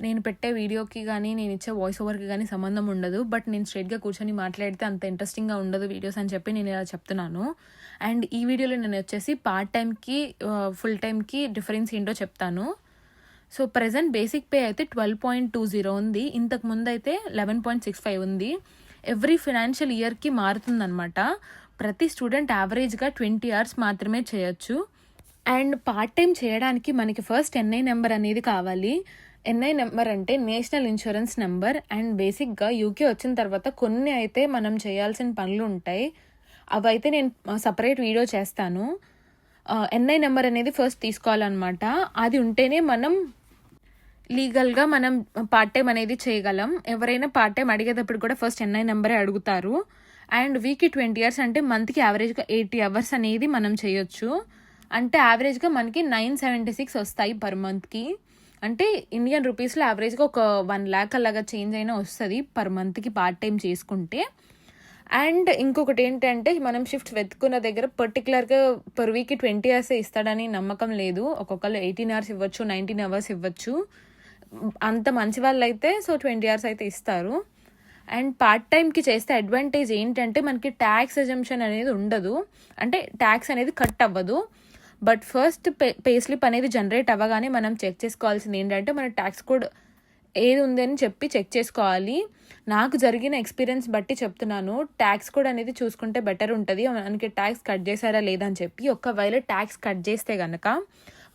నేను పెట్టే వీడియోకి కానీ నేను ఇచ్చే వాయిస్ ఓవర్కి కానీ సంబంధం ఉండదు. బట్ నేను స్ట్రైట్గా కూర్చొని మాట్లాడితే అంత ఇంట్రెస్టింగ్గా ఉండదు వీడియోస్ అని చెప్పి నేను ఇలా చెప్తున్నాను. అండ్ ఈ వీడియోలో నేను వచ్చేసి పార్ట్ టైంకి ఫుల్ టైంకి డిఫరెన్స్ ఏంటో చెప్తాను. సో ప్రజెంట్ బేసిక్ పే అయితే 12.20 ఉంది. ఇంతకు ముందు అయితే 11.65 ఉంది. ఎవ్రీ ఫినాన్షియల్ ఇయర్కి మారుతుందన్నమాట. ప్రతి స్టూడెంట్ యావరేజ్గా 20 hours మాత్రమే చేయొచ్చు. అండ్ పార్ట్ టైం చేయడానికి మనకి ఫస్ట్ ఎన్ఐ నెంబర్ అనేది కావాలి. ఎన్ఐ నెంబర్ అంటే నేషనల్ ఇన్సూరెన్స్ నెంబర్. అండ్ బేసిక్గా యూకే వచ్చిన తర్వాత కొన్ని అయితే మనం చేయాల్సిన పనులు ఉంటాయి. అవైతే నేను సపరేట్ వీడియో చేస్తాను. ఎన్ఐ నెంబర్ అనేది ఫస్ట్ తీసుకోవాలన్నమాట. అది ఉంటేనే మనం లీగల్గా మనం పార్ట్ టైం అనేది చేయగలం. ఎవరైనా పార్ట్ టైం అడిగేటప్పుడు కూడా ఫస్ట్ ఎన్ఐ నెంబరే అడుగుతారు. అండ్ వీక్కి 20 hours అంటే మంత్కి యావరేజ్గా 80 hours అనేది మనం చేయొచ్చు. అంటే యావరేజ్గా మనకి 976 వస్తాయి పర్ మంత్కి. అంటే ఇండియన్ రూపీస్లో యావరేజ్గా ఒక 1 lakh అలాగా చేంజ్ అయినా వస్తుంది పర్ మంత్కి పార్ట్ టైం చేసుకుంటే. అండ్ ఇంకొకటి ఏంటంటే మనం షిఫ్ట్ వెతుకున్న దగ్గర పర్టికులర్గా పర్ వీక్కి 20 hours ఇస్తాడని నమ్మకం లేదు. ఒక్కొక్కరు 18 hours ఇవ్వచ్చు, 19 hours ఇవ్వచ్చు. అంత మంచి వాళ్ళు అయితే 20 hours అయితే ఇస్తారు. అండ్ పార్ట్ టైంకి చేస్తే అడ్వాంటేజ్ ఏంటంటే మనకి ట్యాక్స్ ఎజంప్షన్ అనేది ఉండదు. అంటే ట్యాక్స్ అనేది కట్ అవ్వదు. బట్ ఫస్ట్ పే స్లిప్ అనేది జనరేట్ అవ్వగానే మనం చెక్ చేసుకోవాల్సింది ఏంటంటే మన ట్యాక్స్ కోడ్ ఏది ఉంది అని చెప్పి చెక్ చేసుకోవాలి. నాకు జరిగిన ఎక్స్పీరియన్స్ బట్టి చెప్తున్నాను. ట్యాక్స్ కోడ్ అనేది చూసుకుంటే బెటర్ ఉంటుంది. మనకి ట్యాక్స్ కట్ చేశారా లేదా అని చెప్పి. ఒకవేళ ట్యాక్స్ కట్ చేస్తే కనుక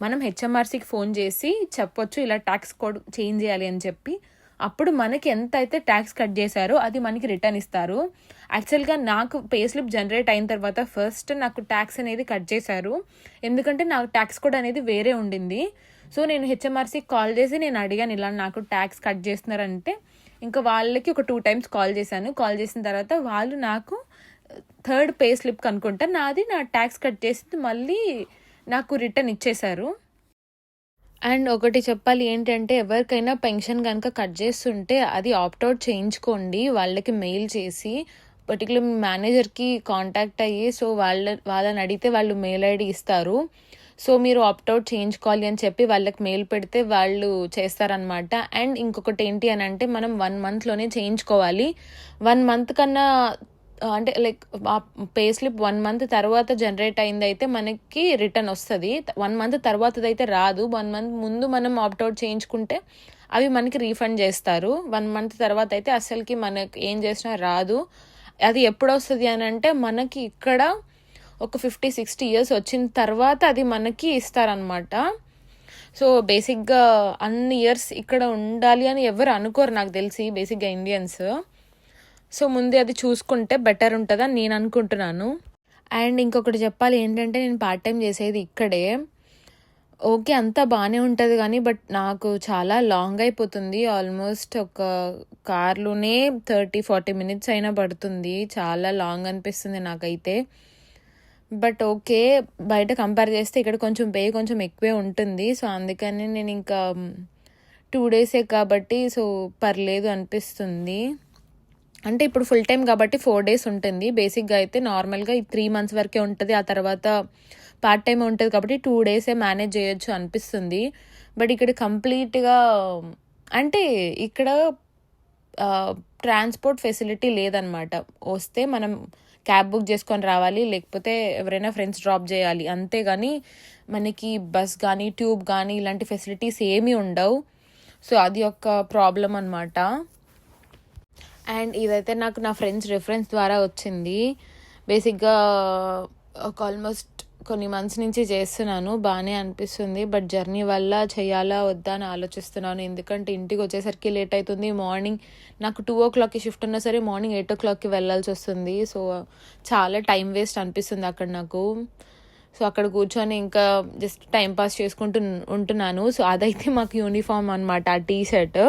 మనం హెచ్ఎంఆర్సీకి ఫోన్ చేసి చెప్పొచ్చు ఇలా ట్యాక్స్ కోడ్ చేంజ్ చేయాలి అని చెప్పి. అప్పుడు మనకి ఎంత అయితే ట్యాక్స్ కట్ చేశారో అది మనకి రిటర్న్ ఇస్తారు. యాక్చువల్గా నాకు పే స్లిప్ జనరేట్ అయిన తర్వాత ఫస్ట్ నాకు ట్యాక్స్ అనేది కట్ చేశారు. ఎందుకంటే నాకు ట్యాక్స్ కోడ్ అనేది వేరే ఉండింది. సో నేను హెచ్ఎంఆర్సీకి కాల్ చేసి నేను అడిగాను ఇలా నాకు ట్యాక్స్ కట్ చేస్తున్నారంటే. ఇంకా వాళ్ళకి ఒక 2 times కాల్ చేశాను. కాల్ చేసిన తర్వాత వాళ్ళు నాకు 3rd పే స్లిప్ కనుక్కుంటా నా ట్యాక్స్ కట్ చేసి మళ్ళీ నాకు రిటర్న్ ఇచ్చేశారు. అండ్ ఒకటి చెప్పాలి ఏంటంటే ఎవరికైనా పెన్షన్ కనుక కట్ చేస్తుంటే అది ఆప్ట్అవుట్ చేయించుకోండి వాళ్ళకి మెయిల్ చేసి. పర్టికులర్ మీ మేనేజర్కి కాంటాక్ట్ అయ్యి సో వాళ్ళని అడిగితే వాళ్ళు మెయిల్ ఐడి ఇస్తారు. సో మీరు ఆప్ట్అవుట్ చేయించుకోవాలి అని చెప్పి వాళ్ళకి మెయిల్ పెడితే వాళ్ళు చేస్తారనమాట. అండ్ ఇంకొకటి ఏంటి అని అంటే మనం 1 monthలోనే చేయించుకోవాలి. 1 month కన్నా అంటే లైక్ పే స్లిప్ 1 month తర్వాత జనరేట్ అయింది అయితే మనకి రిటర్న్ వస్తుంది. 1 month తర్వాతది అయితే రాదు. 1 month ముందు మనం ఆప్ట్అవుట్ చేయించుకుంటే అవి మనకి రీఫండ్ చేస్తారు. 1 month తర్వాత అయితే అసలుకి మనకి ఏం చేసినా రాదు. అది ఎప్పుడు వస్తుంది అని అంటే మనకి ఇక్కడ ఒక 50-60 years వచ్చిన తర్వాత అది మనకి ఇస్తారనమాట. సో బేసిక్గా అన్ని ఇయర్స్ ఇక్కడ ఉండాలి అని ఎవరు అనుకోరు నాకు తెలిసి బేసిక్గా ఇండియన్స్. సో ముందే అది చూసుకుంటే బెటర్ ఉంటుందని నేను అనుకుంటున్నాను. అండ్ ఇంకొకటి చెప్పాలి ఏంటంటే నేను పార్ట్ టైం చేసేది ఇక్కడే. ఓకే అంతా బాగానే ఉంటుంది కానీ బట్ నాకు చాలా లాంగ్ అయిపోతుంది. ఆల్మోస్ట్ ఒక కార్లోనే 30-40 minutes అయినా పడుతుంది. చాలా లాంగ్ అనిపిస్తుంది నాకైతే. బట్ ఓకే బయట కంపేర్ చేస్తే ఇక్కడ కొంచెం ఎక్కువే ఉంటుంది. సో అందుకని నేను ఇంకా 2 days కాబట్టి సో పర్లేదు అనిపిస్తుంది. అంటే ఇప్పుడు ఫుల్ టైం కాబట్టి 4 days ఉంటుంది. బేసిక్గా అయితే నార్మల్గా 3 months వరకే ఉంటుంది. ఆ తర్వాత పార్ట్ టైం ఉంటుంది కాబట్టి 2 days మేనేజ్ చేయొచ్చు అనిపిస్తుంది. బట్ ఇక్కడ కంప్లీట్గా అంటే ఇక్కడ ట్రాన్స్పోర్ట్ ఫెసిలిటీ లేదనమాట. వస్తే మనం క్యాబ్ బుక్ చేసుకొని రావాలి, లేకపోతే ఎవరైనా ఫ్రెండ్స్ డ్రాప్ చేయాలి. అంతేగాని మనకి బస్ కానీ ట్యూబ్ కానీ ఇలాంటి ఫెసిలిటీస్ ఏమీ ఉండవు. సో అది ఒక ప్రాబ్లం అనమాట. అండ్ ఇదైతే నాకు నా ఫ్రెండ్స్ రిఫరెన్స్ ద్వారా వచ్చింది. బేసిక్గా ఒక ఆల్మోస్ట్ కొన్ని months నుంచి చేస్తున్నాను. బాగానే అనిపిస్తుంది. బట్ జర్నీ వల్ల చేయాలా వద్దా అని ఆలోచిస్తున్నాను. ఎందుకంటే ఇంటికి వచ్చేసరికి లేట్ అవుతుంది. మార్నింగ్ నాకు 2 o'clockకి షిఫ్ట్ ఉన్నా సరే మార్నింగ్ 8 o'clockకి వెళ్ళాల్సి వస్తుంది. సో చాలా టైం వేస్ట్ అనిపిస్తుంది అక్కడ నాకు. సో అక్కడ కూర్చొని ఇంకా జస్ట్ టైం పాస్ చేసుకుంటూ ఉంటున్నాను. సో అదైతే మాకు యూనిఫామ్ అనమాట ఆ టీషర్ట్.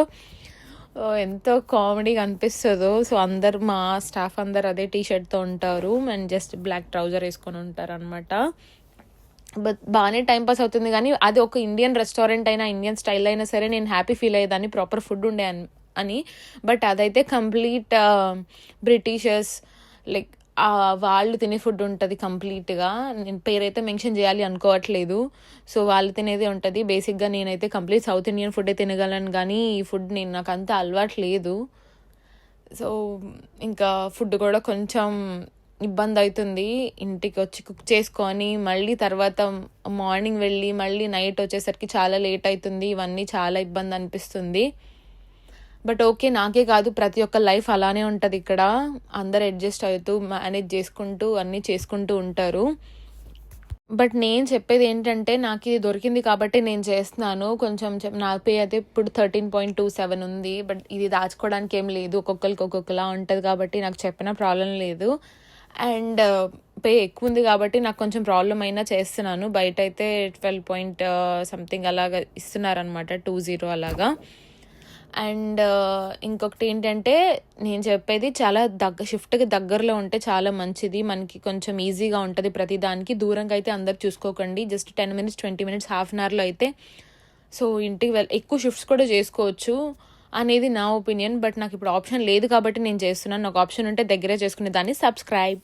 ఎంతో కామెడీగా అనిపిస్తుందో. సో అందరు మా స్టాఫ్ అందరు అదే టీషర్ట్తో ఉంటారు అండ్ జస్ట్ బ్లాక్ ట్రౌజర్ వేసుకొని ఉంటారు అనమాట. బట్ బాగానే టైంపాస్ అవుతుంది. కానీ అది ఒక ఇండియన్ రెస్టారెంట్ అయినా ఇండియన్ స్టైల్ అయినా సరే నేను హ్యాపీ ఫీల్ అయ్యేదాన్ని ప్రాపర్ ఫుడ్ ఉండే అని. బట్ అదైతే కంప్లీట్ బ్రిటిషర్స్ లైక్ వాళ్ళు తినే ఫుడ్ ఉంటుంది కంప్లీట్గా. నేను పేరైతే మెన్షన్ చేయాలి అనుకోవట్లేదు. సో వాళ్ళు తినేదే ఉంటుంది. బేసిక్గా నేనైతే కంప్లీట్ సౌత్ ఇండియన్ ఫుడ్ తినగలను, కానీ ఈ ఫుడ్ నాకు అంత అలవాటు లేదు. సో ఇంకా ఫుడ్ కూడా కొంచెం ఇబ్బంది అవుతుంది. ఇంటికి వచ్చి కుక్ చేసుకొని మళ్ళీ తర్వాత మార్నింగ్ వెళ్ళి మళ్ళీ నైట్ వచ్చేసరికి చాలా లేట్ అవుతుంది. ఇవన్నీ చాలా ఇబ్బంది అనిపిస్తుంది. బట్ ఓకే, నాకే కాదు ప్రతి ఒక్క లైఫ్ అలానే ఉంటుంది ఇక్కడ. అందరు అడ్జస్ట్ అవుతూ మేనేజ్ చేసుకుంటూ అన్నీ చేసుకుంటూ ఉంటారు. బట్ నేను చెప్పేది ఏంటంటే, నాకు ఇది దొరికింది కాబట్టి నేను చేస్తున్నాను. కొంచెం నా పే అయితే ఇప్పుడు 13.27 ఉంది. బట్ ఇది దాచుకోవడానికి ఏం లేదు, ఒక్కొక్కరికి ఒక్కొక్కలా ఉంటుంది కాబట్టి నాకు చెప్పిన ప్రాబ్లం లేదు. అండ్ పే ఎక్కువ ఉంది కాబట్టి నాకు కొంచెం ప్రాబ్లం అయినా చేస్తున్నాను. బయట అయితే 12 సంథింగ్ అలాగా ఇస్తున్నారనమాట, 20 అలాగా. అండ్ ఇంకొకటి ఏంటంటే, నేను చెప్పేది చాలా షిఫ్ట్కి దగ్గరలో ఉంటే చాలా మంచిది. మనకి కొంచెం ఈజీగా ఉంటుంది ప్రతిదానికి. దూరంగా అయితే అందరు చూసుకోకండి. Just 10 minutes 20 minutes half an అవర్లో అయితే సో ఇంటికి ఎక్కువ షిఫ్ట్స్ కూడా చేసుకోవచ్చు అనేది నా ఒపీనియన్. బట్ నాకు ఇప్పుడు ఆప్షన్ లేదు కాబట్టి నేను చేస్తున్నాను. నాకు ఆప్షన్ ఉంటే దగ్గరే చేసుకునే దాన్ని. సబ్స్క్రైబ్.